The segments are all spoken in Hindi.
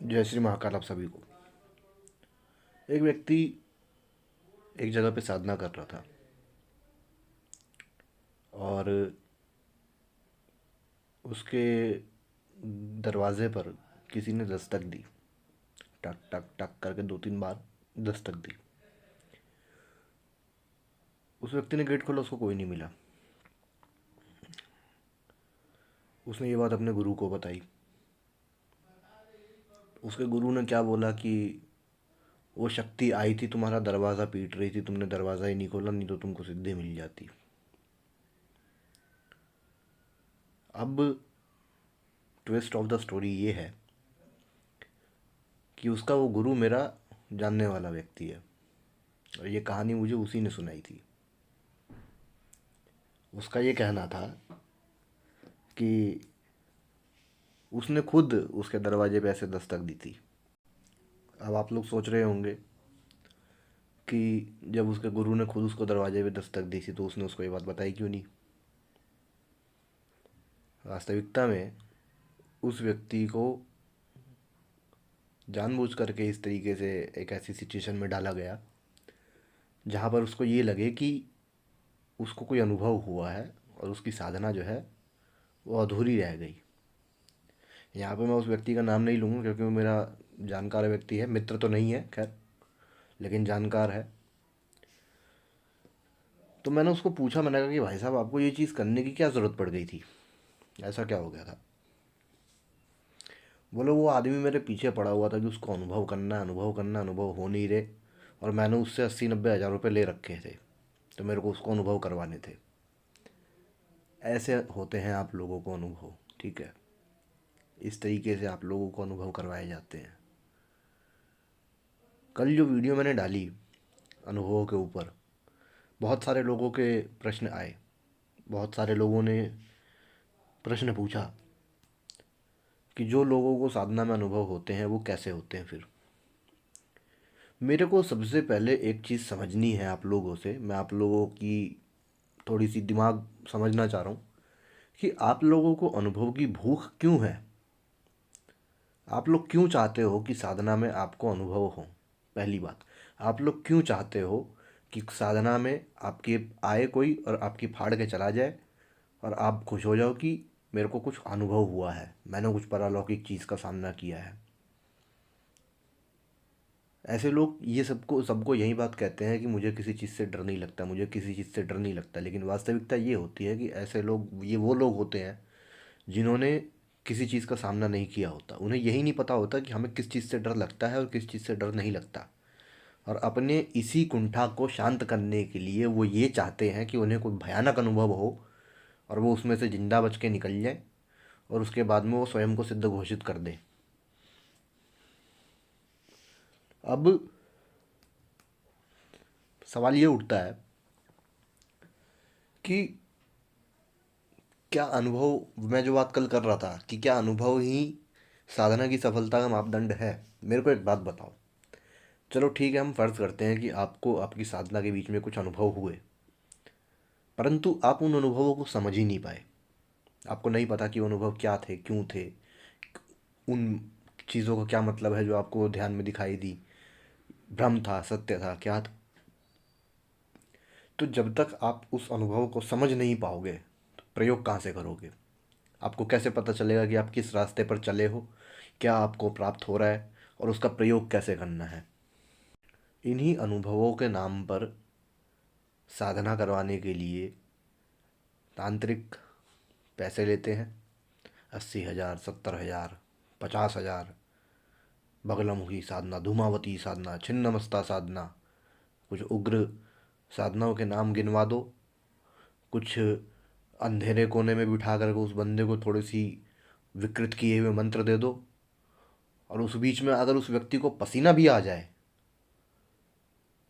जय श्री महाकाल आप सभी को। एक व्यक्ति एक जगह पे साधना कर रहा था और उसके दरवाजे पर किसी ने दस्तक दी। टक टक टक करके 2-3 बार दस्तक दी। उस व्यक्ति ने गेट खोला, उसको कोई नहीं मिला। उसने ये बात अपने गुरु को बताई। उसके गुरु ने क्या बोला कि वो शक्ति आई थी, तुम्हारा दरवाज़ा पीट रही थी, तुमने दरवाज़ा ही नहीं खोला, नहीं तो तुमको सिद्धि मिल जाती। अब ट्विस्ट ऑफ द स्टोरी ये है कि उसका वो गुरु मेरा जानने वाला व्यक्ति है और ये कहानी मुझे उसी ने सुनाई थी। उसका ये कहना था कि उसने खुद उसके दरवाजे पे ऐसे दस्तक दी थी। अब आप लोग सोच रहे होंगे कि जब उसके गुरु ने खुद उसको दरवाजे पे दस्तक दी थी तो उसने उसको ये बात बताई क्यों नहीं। वास्तविकता में उस व्यक्ति को जानबूझ करके इस तरीके से एक ऐसी सिचुएशन में डाला गया जहाँ पर उसको ये लगे कि उसको कोई अनुभव हुआ है और उसकी साधना जो है वो अधूरी रह गई। यहाँ पे मैं उस व्यक्ति का नाम नहीं लूँगा क्योंकि वो मेरा जानकार व्यक्ति है, मित्र तो नहीं है खैर, लेकिन जानकार है। तो मैंने उसको पूछा, मैंने कहा कि भाई साहब आपको ये चीज़ करने की क्या ज़रूरत पड़ गई थी, ऐसा क्या हो गया था। बोले वो आदमी मेरे पीछे पड़ा हुआ था कि उसको अनुभव करना है, अनुभव करना, अनुभव हो नहीं रहे, और मैंने उससे 80-90 हज़ार रुपये ले रखे थे तो मेरे को उसको अनुभव करवाने थे। ऐसे होते हैं आप लोगों को अनुभव, ठीक है, इस तरीके से आप लोगों को अनुभव करवाए जाते हैं। कल जो वीडियो मैंने डाली अनुभवों के ऊपर, बहुत सारे लोगों के प्रश्न आए, बहुत सारे लोगों ने प्रश्न पूछा कि जो लोगों को साधना में अनुभव होते हैं वो कैसे होते हैं। फिर मेरे को सबसे पहले एक चीज़ समझनी है आप लोगों से, मैं आप लोगों की थोड़ी सी दिमाग समझना चाह रहा हूँ कि आप लोगों को अनुभव की भूख क्यों है। आप लोग क्यों चाहते हो कि साधना में आपको अनुभव हो। पहली बात, आप लोग क्यों चाहते हो कि साधना में आपके आए कोई और आपकी फाड़ के चला जाए और आप खुश हो जाओ कि मेरे को कुछ अनुभव हुआ है, मैंने कुछ पारलौकिक चीज़ का सामना किया है। ऐसे लोग ये सबको सबको यही बात कहते हैं कि मुझे किसी चीज़ से डर नहीं लगता, मुझे किसी चीज़ से डर नहीं लगता, लेकिन वास्तविकता ये होती है कि ऐसे लोग, ये वो लोग होते हैं जिन्होंने किसी चीज़ का सामना नहीं किया होता। उन्हें यही नहीं पता होता कि हमें किस चीज़ से डर लगता है और किस चीज़ से डर नहीं लगता, और अपने इसी कुंठा को शांत करने के लिए वो ये चाहते हैं कि उन्हें कोई भयानक अनुभव हो और वो उसमें से जिंदा बच के निकल जाए और उसके बाद में वो स्वयं को सिद्ध घोषित कर दे। अब सवाल ये उठता है कि क्या अनुभव, मैं जो बात कल कर रहा था कि क्या अनुभव ही साधना की सफलता का मापदंड है। मेरे को एक बात बताओ, चलो ठीक है, हम फर्ज करते हैं कि आपको आपकी साधना के बीच में कुछ अनुभव हुए, परंतु आप उन अनुभवों को समझ ही नहीं पाए। आपको नहीं पता कि वो अनुभव क्या थे, क्यों थे, उन चीज़ों का क्या मतलब है जो आपको ध्यान में दिखाई दी, भ्रम था, सत्य था, क्या था। तो जब तक आप उस अनुभव को समझ नहीं पाओगे तो प्रयोग कहाँ से करोगे। आपको कैसे पता चलेगा कि आप किस रास्ते पर चले हो, क्या आपको प्राप्त हो रहा है और उसका प्रयोग कैसे करना है। इन्हीं अनुभवों के नाम पर साधना करवाने के लिए तांत्रिक पैसे लेते हैं, 80,000, 70,000, 50,000। बगलामुखी साधना, धूमावती साधना, छिन्नमस्ता साधना, कुछ उग्र साधनाओं के नाम गिनवा दो, कुछ अंधेरे कोने में बिठा कर उस बंदे को थोड़ी सी विकृत किए हुए मंत्र दे दो, और उस बीच में अगर उस व्यक्ति को पसीना भी आ जाए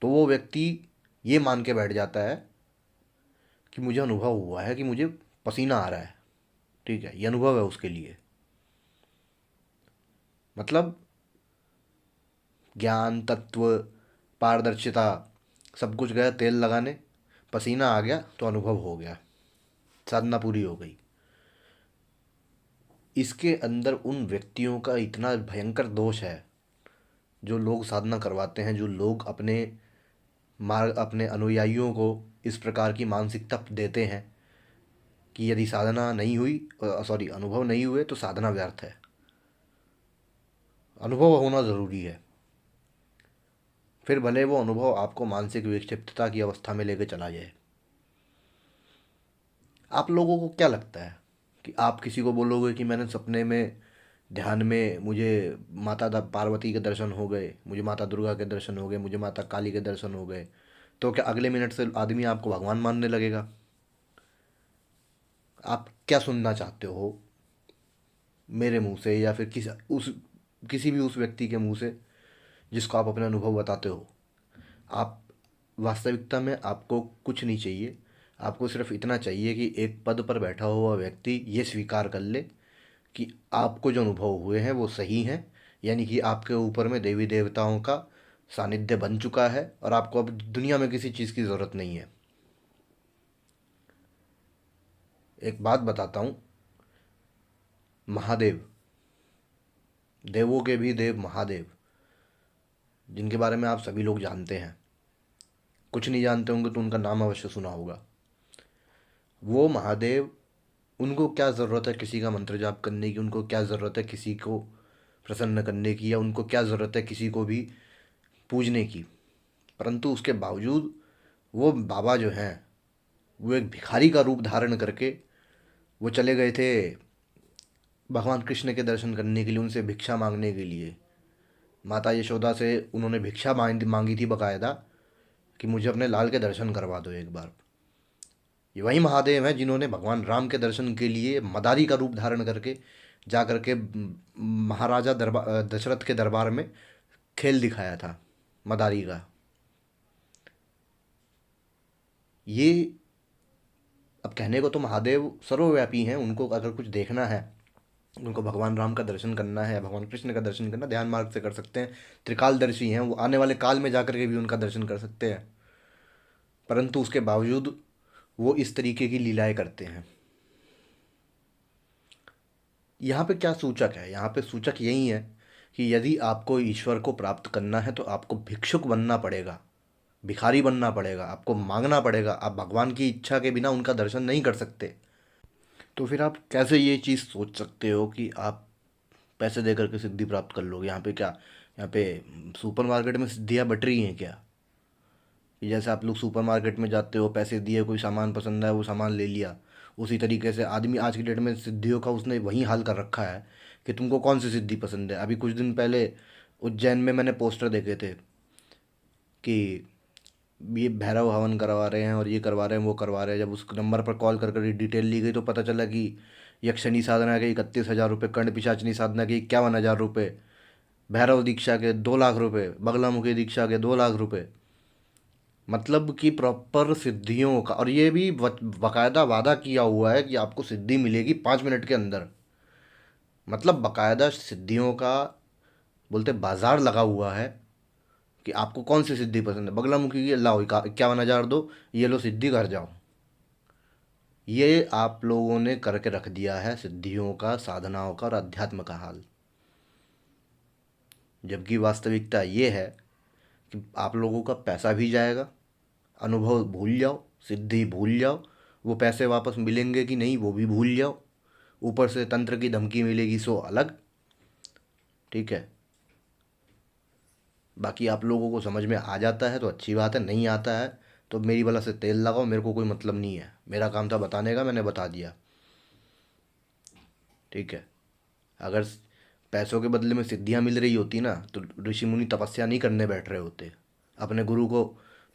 तो वो व्यक्ति ये मान के बैठ जाता है कि मुझे अनुभव हुआ है कि मुझे पसीना आ रहा है, ठीक है, ये अनुभव है उसके लिए। मतलब ज्ञान, तत्व, पारदर्शिता, सब कुछ गया तेल लगाने, पसीना आ गया तो अनुभव हो गया, साधना पूरी हो गई। इसके अंदर उन व्यक्तियों का इतना भयंकर दोष है जो लोग साधना करवाते हैं, जो लोग अपने अनुयायियों को इस प्रकार की मानसिकता देते हैं कि यदि साधना नहीं हुई, सॉरी, अनुभव नहीं हुए तो साधना व्यर्थ है। अनुभव होना ज़रूरी है। फिर भले वो अनुभव आपको मानसिक विक्षिप्तता की अवस्था में लेकर चला जाए। आप लोगों को क्या लगता है कि आप किसी को बोलोगे कि मैंने सपने में ध्यान में मुझे पार्वती के दर्शन हो गए, मुझे माता दुर्गा के दर्शन हो गए, मुझे माता काली के दर्शन हो गए, तो क्या अगले मिनट से आदमी आपको भगवान मानने लगेगा? आप क्या सुनना चाहते हो मेरे मुंह से, या फिर किसी भी उस व्यक्ति के मुंह से जिसको आप अपने अनुभव बताते हो? आप वास्तविकता में आपको कुछ नहीं चाहिए। आपको सिर्फ इतना चाहिए कि एक पद पर बैठा हुआ व्यक्ति ये स्वीकार कर ले कि आपको जो अनुभव हुए हैं वो सही हैं, यानी कि आपके ऊपर में देवी देवताओं का सानिध्य बन चुका है और आपको अब दुनिया में किसी चीज़ की ज़रूरत नहीं है। एक बात बताता हूँ, महादेव, देवों के भी देव महादेव, जिनके बारे में आप सभी लोग जानते हैं, कुछ नहीं जानते होंगे तो उनका नाम अवश्य सुना होगा। वो महादेव, उनको क्या ज़रूरत है किसी का मंत्र जाप करने की, उनको क्या ज़रूरत है किसी को प्रसन्न करने की, या उनको क्या ज़रूरत है किसी को भी पूजने की? परंतु उसके बावजूद वो बाबा जो हैं, वो एक भिखारी का रूप धारण करके वो चले गए थे भगवान कृष्ण के दर्शन करने के लिए, उनसे भिक्षा मांगने के लिए। माता यशोदा से उन्होंने भिक्षा मांगी थी बकायदा कि मुझे अपने लाल के दर्शन करवा दो एक बार। ये वही महादेव हैं जिन्होंने भगवान राम के दर्शन के लिए मदारी का रूप धारण करके जा करके महाराजा दरबार दशरथ के दरबार में खेल दिखाया था मदारी का। ये, अब कहने को तो महादेव सर्वव्यापी हैं, उनको अगर कुछ देखना है, उनको भगवान राम का दर्शन करना है, भगवान कृष्ण का दर्शन करना, ध्यान मार्ग से कर सकते हैं। त्रिकालदर्शी हैं वो, आने वाले काल में जाकर के भी उनका दर्शन कर सकते हैं। परंतु उसके बावजूद वो इस तरीके की लीलाएं करते हैं। यहाँ पे क्या सूचक है? यहाँ पे सूचक यही है कि यदि आपको ईश्वर को प्राप्त करना है तो आपको भिक्षुक बनना पड़ेगा, भिखारी बनना पड़ेगा, आपको मांगना पड़ेगा। आप भगवान की इच्छा के बिना उनका दर्शन नहीं कर सकते। तो फिर आप कैसे ये चीज़ सोच सकते हो कि आप पैसे दे करके सिद्धि प्राप्त कर लोगे? यहाँ पे क्या, यहाँ पे सुपरमार्केट में सिद्धियाँ बट रही हैं क्या? कि जैसे आप लोग सुपरमार्केट में जाते हो, पैसे दिए, कोई सामान पसंद है वो सामान ले लिया, उसी तरीके से आदमी आज की डेट में सिद्धियों का उसने वही हाल कर रखा है कि तुमको कौन सी सिद्धि पसंद है। अभी कुछ दिन पहले उज्जैन में मैंने पोस्टर देखे थे कि ये भैरव हवन करवा रहे हैं और ये करवा रहे हैं वो करवा रहे हैं। जब उस नंबर पर कॉल कर कर डिटेल ली गई तो पता चला कि यक्षिणी साधना के 31,000 रुपये, कर्ण पिशाचनी साधना के 51,000 रुपये, भैरव दीक्षा के 2 लाख रुपये, बगलामुखी दीक्षा के 2 लाख रुपये। मतलब कि प्रॉपर सिद्धियों का, और ये भी बकायदा वादा किया हुआ है कि आपको सिद्धि मिलेगी 5 मिनट के अंदर। मतलब बकायदा सिद्धियों का बोलते बाजार लगा हुआ है कि आपको कौन सी सिद्धि पसंद है। बगलामुखी की लाओ 51,000 दो, ये लो सिद्धि कर जाओ। ये आप लोगों ने करके रख दिया है सिद्धियों का, साधनाओं का और अध्यात्म का हाल। जबकि वास्तविकता ये है कि आप लोगों का पैसा भी जाएगा, अनुभव भूल जाओ, सिद्धि भूल जाओ, वो पैसे वापस मिलेंगे कि नहीं वो भी भूल जाओ, ऊपर से तंत्र की धमकी मिलेगी सो अलग। ठीक है, बाकी आप लोगों को समझ में आ जाता है तो अच्छी बात है, नहीं आता है तो मेरी बला से तेल लगाओ, मेरे को कोई मतलब नहीं है। मेरा काम था बताने का, मैंने बता दिया। ठीक है, अगर पैसों के बदले में सिद्धियां मिल रही होती ना तो ऋषि मुनि तपस्या नहीं करने बैठ रहे होते, अपने गुरु को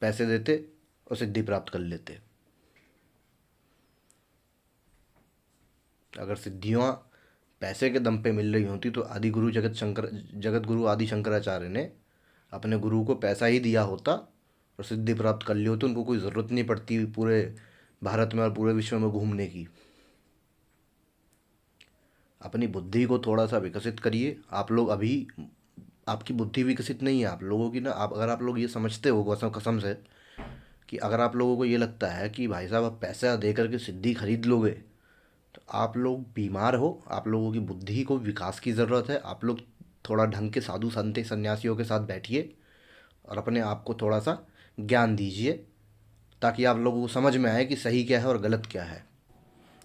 पैसे देते और सिद्धि प्राप्त कर लेते। अगर सिद्धियाँ पैसे के दम पे मिल रही होती तो आदि गुरु जगत गुरु आदि शंकराचार्य ने अपने गुरु को पैसा ही दिया होता और सिद्धि प्राप्त कर ली होती। उनको कोई ज़रूरत नहीं पड़ती पूरे भारत में और पूरे विश्व में घूमने की। अपनी बुद्धि को थोड़ा सा विकसित करिए। आप लोग अभी, आपकी बुद्धि विकसित नहीं है आप लोगों की ना। आप, अगर आप लोग ये समझते हो कसम कसम से कि अगर आप लोगों को ये लगता है कि भाई साहब आप पैसा दे करके सिद्धि खरीद लोगे तो आप लोग बीमार हो, आप लोगों की बुद्धि को विकास की ज़रूरत है। आप लोग थोड़ा ढंग के साधु संत सन्यासियों के साथ बैठिए और अपने आप को थोड़ा सा ज्ञान दीजिए, ताकि आप लोगों को समझ में आए कि सही क्या है और गलत क्या है।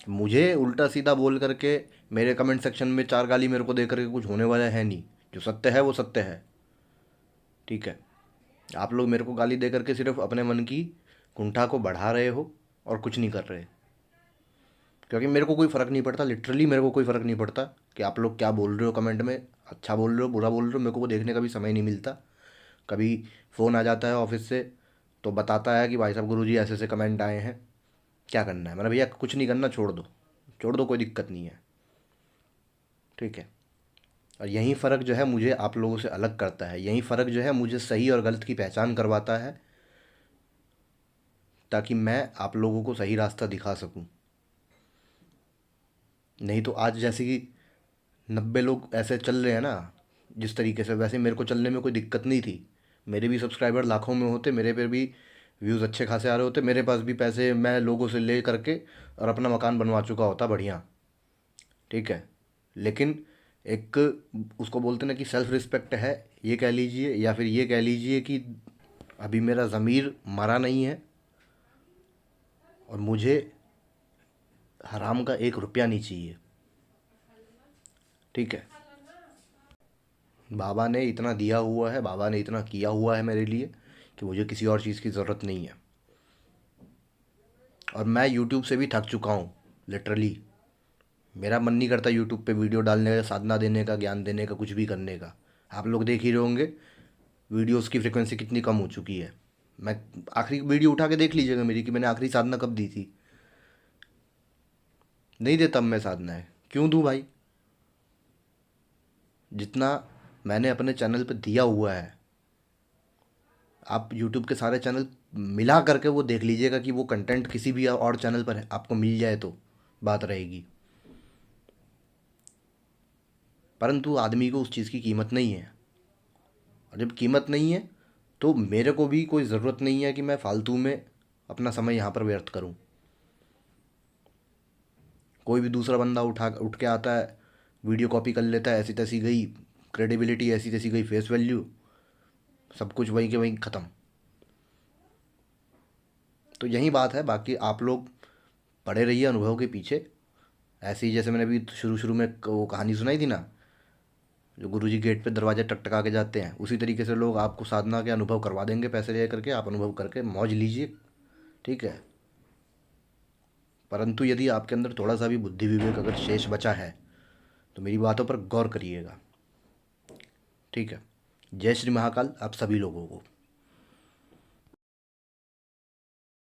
मुझे उल्टा सीधा बोल करके मेरे कमेंट सेक्शन में चार गाली मेरे को दे करके कुछ होने वाला है नहीं। जो सत्य है वो सत्य है, ठीक है। आप लोग मेरे को गाली दे करके सिर्फ अपने मन की कुंठा को बढ़ा रहे हो और कुछ नहीं कर रहे। क्योंकि मेरे को कोई फ़र्क नहीं पड़ता, लिटरली मेरे को कोई फ़र्क नहीं पड़ता कि आप लोग क्या बोल रहे हो कमेंट में, अच्छा बोल रहे हो बुरा बोल रहे हो, मेरे को वो देखने का भी समय नहीं मिलता। कभी फ़ोन आ जाता है ऑफिस से तो बताता है कि भाई साहब गुरुजी ऐसे ऐसे कमेंट आए हैं, क्या करना है। मैंने भैया कुछ नहीं करना, छोड़ दो, छोड़ दो, कोई दिक्कत नहीं है, ठीक है। और यही फ़र्क जो है मुझे आप लोगों से अलग करता है, यही फ़र्क जो है मुझे सही और गलत की पहचान करवाता है, ताकि मैं आप लोगों को सही रास्ता दिखा सकूं। नहीं तो आज जैसे कि 90 लोग ऐसे चल रहे हैं ना जिस तरीके से, वैसे मेरे को चलने में कोई दिक्कत नहीं थी। मेरे भी सब्सक्राइबर लाखों में होते, मेरे पे भी व्यूज़ अच्छे खासे आ रहे होते, मेरे पास भी पैसे मैं लोगों से ले करके और अपना मकान बनवा चुका होता बढ़िया, ठीक है। लेकिन एक उसको बोलते ना कि सेल्फ रिस्पेक्ट है, ये कह लीजिए या फिर ये कह लीजिए कि अभी मेरा ज़मीर मरा नहीं है और मुझे हराम का 1 रुपया नहीं चाहिए, ठीक है। बाबा ने इतना दिया हुआ है, बाबा ने इतना किया हुआ है मेरे लिए कि मुझे किसी और चीज़ की ज़रूरत नहीं है। और मैं यूट्यूब से भी थक चुका हूँ, लिटरली। मेरा मन नहीं करता यूट्यूब पे वीडियो डालने का, साधना देने का, ज्ञान देने का, कुछ भी करने का। आप लोग देख ही रहे होंगे वीडियोस की फ्रिक्वेंसी कितनी कम हो चुकी है। मैं आखिरी वीडियो उठा के देख लीजिएगा मेरी कि मैंने आखिरी साधना कब दी थी। नहीं देता मैं साधना है, क्यों दूँ भाई। जितना मैंने अपने चैनल पे दिया हुआ है, आप यूट्यूब के सारे चैनल मिला करके वो देख लीजिएगा कि वो कंटेंट किसी भी और चैनल पर आपको मिल जाए तो बात रहेगी। परंतु आदमी को उस चीज़ की कीमत नहीं है, और जब कीमत नहीं है तो मेरे को भी कोई ज़रूरत नहीं है कि मैं फालतू में अपना समय यहाँ पर व्यर्थ करूँ। कोई भी दूसरा बंदा उठ के आता है, वीडियो कॉपी कर लेता है, ऐसी तैसी गई क्रेडिबिलिटी, ऐसी तैसी गई फेस वैल्यू, सब कुछ वहीं के वहीं ख़त्म। तो यही बात है। बाकी आप लोग पड़े रहिए अनुभव के पीछे। ऐसे ही जैसे मैंने अभी शुरू शुरू में वो कहानी सुनाई थी ना, जो गुरुजी गेट पे दरवाजे टकटका के जाते हैं, उसी तरीके से लोग आपको साधना के अनुभव करवा देंगे, पैसे ले करके आप अनुभव करके मौज लीजिए, ठीक है। परंतु यदि आपके अंदर थोड़ा सा भी बुद्धि विवेक अगर शेष बचा है तो मेरी बातों पर गौर करिएगा, ठीक है। जय श्री महाकाल आप सभी लोगों को।